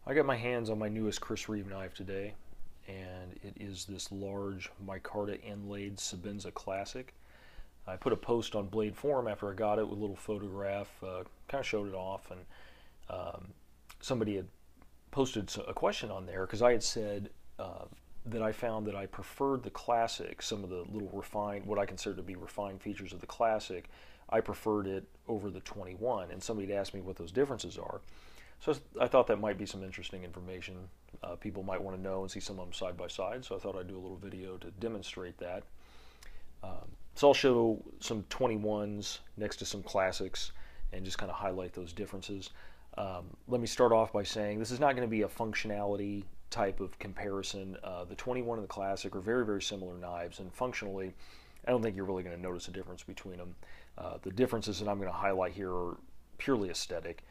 I got my hands on my newest Reeve knife today, and it is this large micarta inlaid Sebenza Classic. I put a post on Blade Forum after I got it with a little photograph, kind of showed it off, and somebody had posted a question on there because I had said that I found that I preferred the Classic, some of the little refined, what I consider to be refined features of the Classic, I preferred it over the 21, and somebody had asked me what those differences are. So I thought that might be some interesting information. People might want to know and see some of them side by side, so I thought I'd do a little video to demonstrate that. So I'll show some 21s next to some Classics and just kind of highlight those differences. Let me start off by saying this is not going to be a functionality type of comparison. The 21 and the Classic are very, very similar knives, and functionally, I don't think you're really going to notice a difference between them. The differences that I'm going to highlight here are purely aesthetic.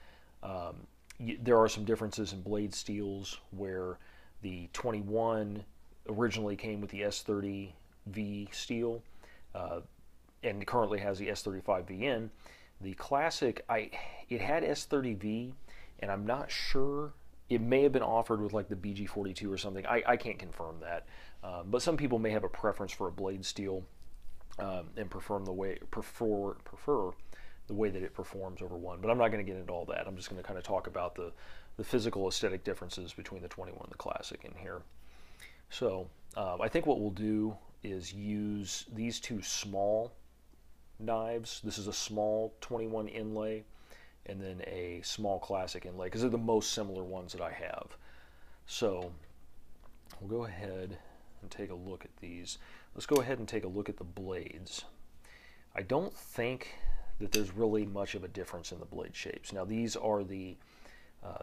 There are some differences in blade steels where the 21 originally came with the S30V steel and currently has the S35V in. The Classic, it had S30V, and I'm not sure. It may have been offered with like the BG42 or something. I can't confirm that, but some people may have a preference for a blade steel and prefer the way that it performs over one. But I'm not going to get into all that. I'm just going to kind of talk about the physical aesthetic differences between the 21 and the Classic in here. So I think what we'll do is use these two small knives. This is a small 21 inlay and then a small Classic inlay because they're the most similar ones that I have. So we'll go ahead and take a look at these. Let's go ahead and take a look at the blades. I don't think that there's really much of a difference in the blade shapes. Now these are the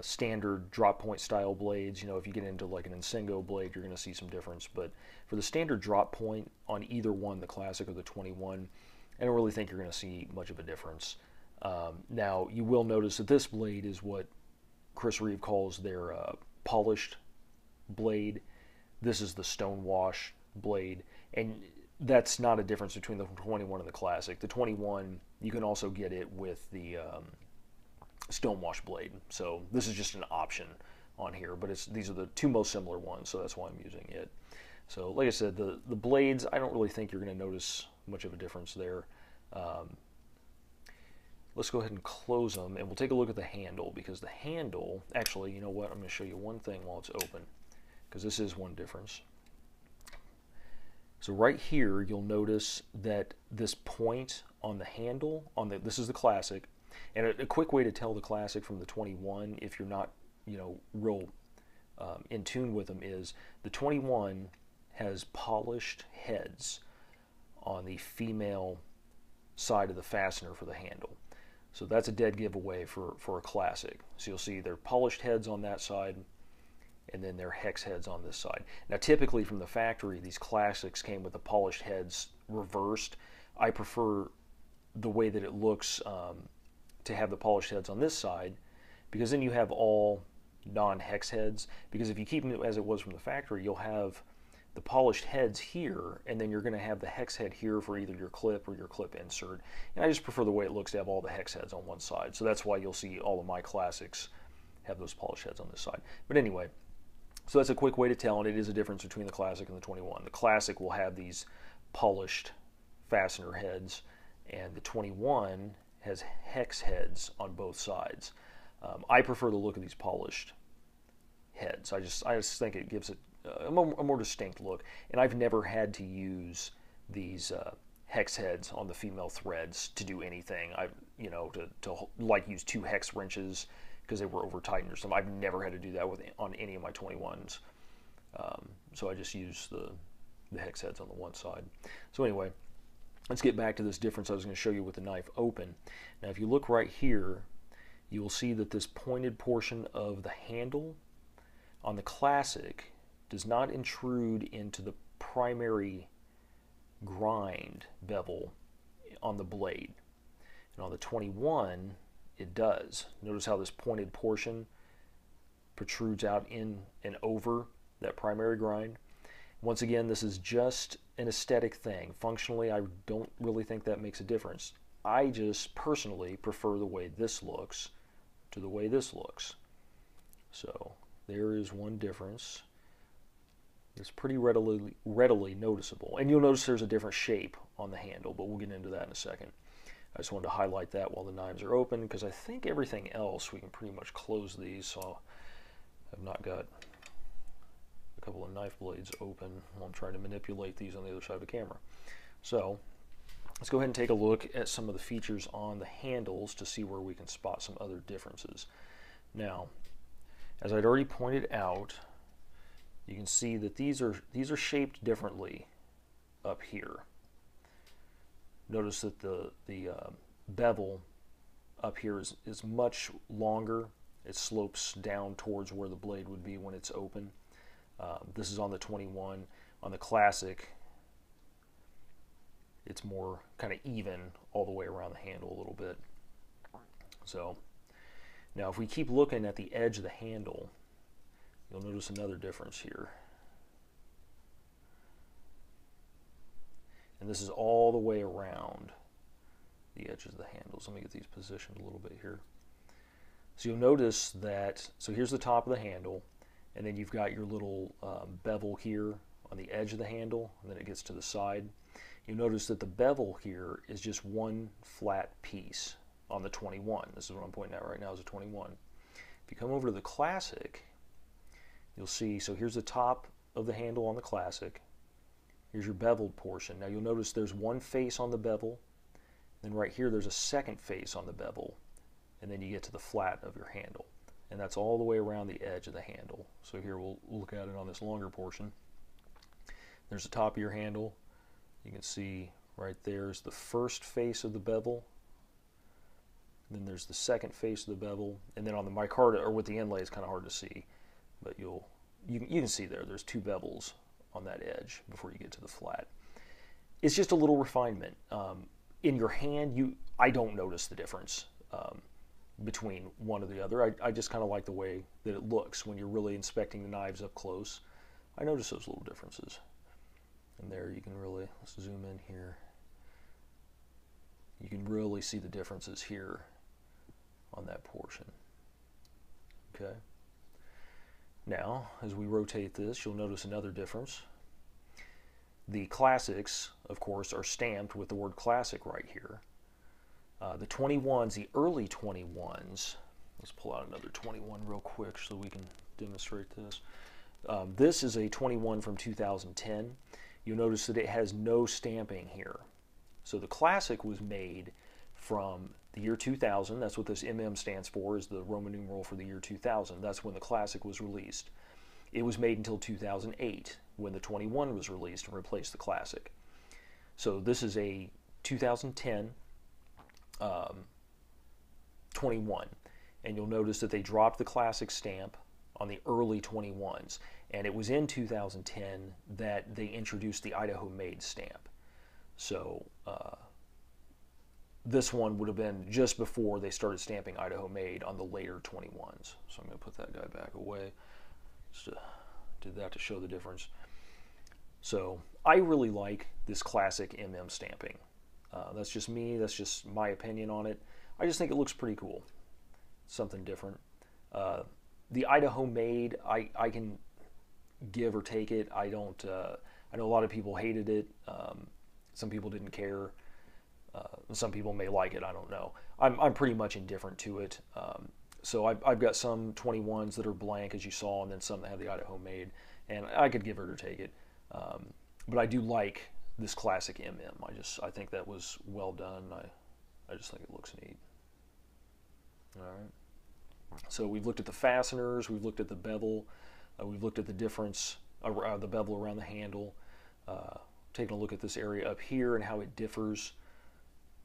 standard drop point style blades. You know, if you get into like an Insengo blade, you're going to see some difference. But for the standard drop point on either one, the Classic or the 21, I don't really think you're going to see much of a difference. Now you will notice that this blade is what Reeve calls their polished blade. This is the stonewash blade, and that's not a difference between the 21 and the Classic. The 21, you can also get it with the stonewash blade. So this is just an option on here, but these are the two most similar ones, so that's why I'm using it. So like I said, the blades, I don't really think you're going to notice much of a difference there. Let's go ahead and close them, and we'll take a look at the handle, because the handle, actually, you know what, I'm going to show you one thing while it's open, because this is one difference. So right here, you'll notice that this point on the handle, this is the Classic, and a quick way to tell the Classic from the 21, if you're not, you know, real in tune with them, is the 21 has polished heads on the female side of the fastener for the handle. So that's a dead giveaway for a Classic. So you'll see their polished heads on that side, and then their hex heads on this side. Now typically from the factory, these Classics came with the polished heads reversed. I prefer the way that it looks to have the polished heads on this side, because then you have all non-hex heads. Because if you keep them as it was from the factory, you'll have the polished heads here, and then you're going to have the hex head here for either your clip or your clip insert. And I just prefer the way it looks to have all the hex heads on one side. So that's why you'll see all of my Classics have those polished heads on this side. But anyway, so that's a quick way to tell, and it is a difference between the Classic and the 21. The Classic will have these polished fastener heads, and the 21 has hex heads on both sides. I prefer the look of these polished heads. I just think it gives it a more distinct look, and I've never had to use these hex heads on the female threads to do anything. You know, to like use two hex wrenches because they were over tightened or something. I've never had to do that on any of my 21s. So I just use the hex heads on the one side. So anyway, let's get back to this difference I was going to show you with the knife open. Now if you look right here, you will see that this pointed portion of the handle on the Classic does not intrude into the primary grind bevel on the blade. And on the 21, it does. Notice how this pointed portion protrudes out in and over that primary grind. Once again, this is just an aesthetic thing. Functionally, I don't really think that makes a difference. I just personally prefer the way this looks to the way this looks. So there is one difference. It's pretty readily noticeable. And you'll notice there's a different shape on the handle, but we'll get into that in a second. I just wanted to highlight that while the knives are open, because I think everything else we can pretty much close these, so I've not got a couple of knife blades open while I'm trying to manipulate these on the other side of the camera. So let's go ahead and take a look at some of the features on the handles to see where we can spot some other differences. Now, as I'd already pointed out, you can see that these are shaped differently up here. Notice that the bevel up here is much longer. It slopes down towards where the blade would be when it's open. This is on the 21. On the Classic, it's more kind of even all the way around the handle a little bit. So now if we keep looking at the edge of the handle, you'll notice another difference here. And this is all the way around the edges of the handles. Let me get these positioned a little bit here. So you'll notice that, so here's the top of the handle, and then you've got your little bevel here on the edge of the handle, and then it gets to the side. You'll notice that the bevel here is just one flat piece on the 21. This is what I'm pointing at right now, is a 21. If you come over to the Classic, you'll see, so here's the top of the handle on the Classic. Here's your beveled portion. Now you'll notice there's one face on the bevel, then right here there's a second face on the bevel, and then you get to the flat of your handle. And that's all the way around the edge of the handle. So here we'll look at it on this longer portion. There's the top of your handle. You can see right there's the first face of the bevel. Then there's the second face of the bevel. And then on the micarta, or with the inlay, it's kind of hard to see, but you can see there's two bevels on that edge before you get to the flat. It's just a little refinement. In your hand, I don't notice the difference between one or the other. I just kind of like the way that it looks when you're really inspecting the knives up close. I notice those little differences. And there you can really, let's zoom in here. You can really see the differences here on that portion. Okay. Now, as we rotate this, you'll notice another difference. The Classics, of course, are stamped with the word Classic right here. The 21s, the early 21s, let's pull out another 21 real quick so we can demonstrate this. This is a 21 from 2010. You'll notice that it has no stamping here. So the Classic was made from the year 2000. That's what this MM stands for, is the Roman numeral for the year 2000. That's when the Classic was released. It was made until 2008 when the 21 was released and replaced the Classic. So this is a 2010 21, and you'll notice that they dropped the Classic stamp on the early 21s, and it was in 2010 that they introduced the Idaho Made stamp. So this one would have been just before they started stamping Idaho Made on the later 21s. So I'm going to put that guy back away. Just did that to show the difference. So I really like this Classic MM stamping. That's just me. That's just my opinion on it. I just think it looks pretty cool. Something different. The Idaho Made, I can give or take it. I don't. I know a lot of people hated it. Some people didn't care. Some people may like it. I don't know. I'm pretty much indifferent to it. So I've got some 21s that are blank, as you saw, and then some that have the Idaho Made, and I could give it or take it. But I do like this Classic MM. I think that was well done. I just think it looks neat. All right. So we've looked at the fasteners, we've looked at the bevel, we've looked at the difference, the bevel around the handle, taking a look at this area up here and how it differs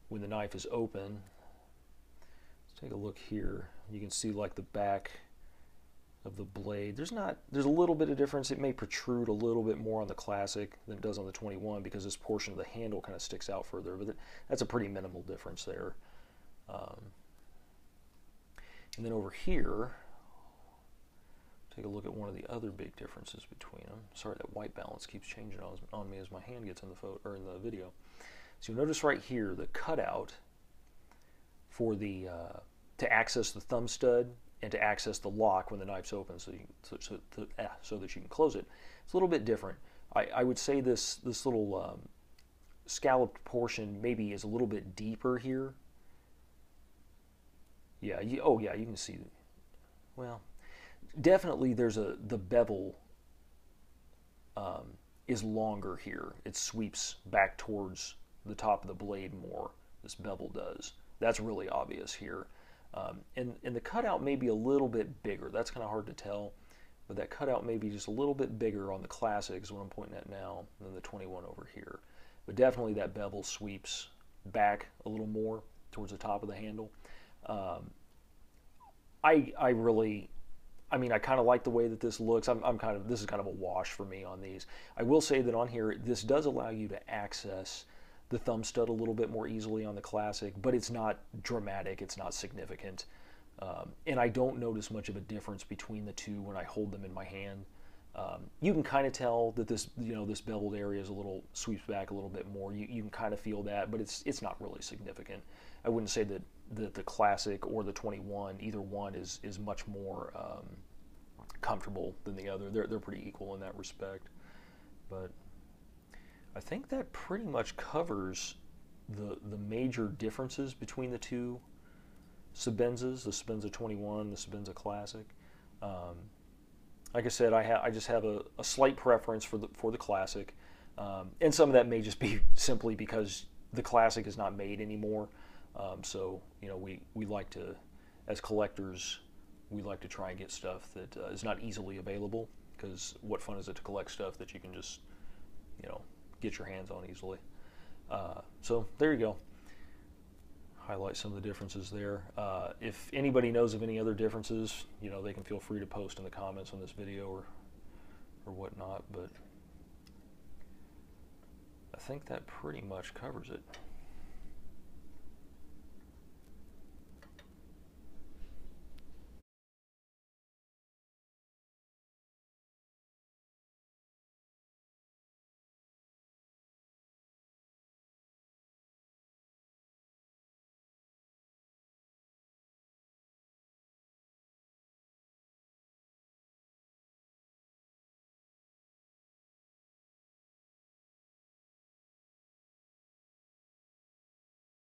when the knife is open. Let's take a look here. You can see like the back of the blade. There's a little bit of difference. It may protrude a little bit more on the Classic than it does on the 21 because this portion of the handle kind of sticks out further, but that's a pretty minimal difference there. And then over here, take a look at one of the other big differences between them. Sorry, that white balance keeps changing on me as my hand gets in the photo or in the video. So you'll notice right here the cutout for the to access the thumb stud and to access the lock when the knife's open, so that you can close it. It's a little bit different. I would say this little scalloped portion maybe is a little bit deeper here. Yeah, oh yeah, you can see. Well, definitely there's the bevel is longer here. It sweeps back towards the top of the blade more. This bevel does. That's really obvious here. And the cutout may be a little bit bigger. That's kind of hard to tell, but that cutout may be just a little bit bigger on the Classic is what I'm pointing at now than the 21 over here. But definitely that bevel sweeps back a little more towards the top of the handle. I mean, I kind of like the way that this looks. This is kind of a wash for me on these. I will say that on here, this does allow you to access the thumb stud a little bit more easily on the Classic, but it's not dramatic, it's not significant. And I don't notice much of a difference between the two when I hold them in my hand. You can kind of tell that this beveled area is sweeps back a little bit more. You can kind of feel that, but it's not really significant. I wouldn't say that the Classic or the 21, either one is much more comfortable than the other. They're pretty equal in that respect. But I think that pretty much covers the major differences between the two Sebenzas, the Sebenza 21, the Sebenza Classic. Like I said, I just have a slight preference for the Classic, and some of that may just be simply because the Classic is not made anymore. So we like to, as collectors, we like to try and get stuff that is not easily available, because what fun is it to collect stuff that you can just get your hands on easily. So there you go. Highlight some of the differences there. If anybody knows of any other differences, they can feel free to post in the comments on this video or whatnot, but I think that pretty much covers it.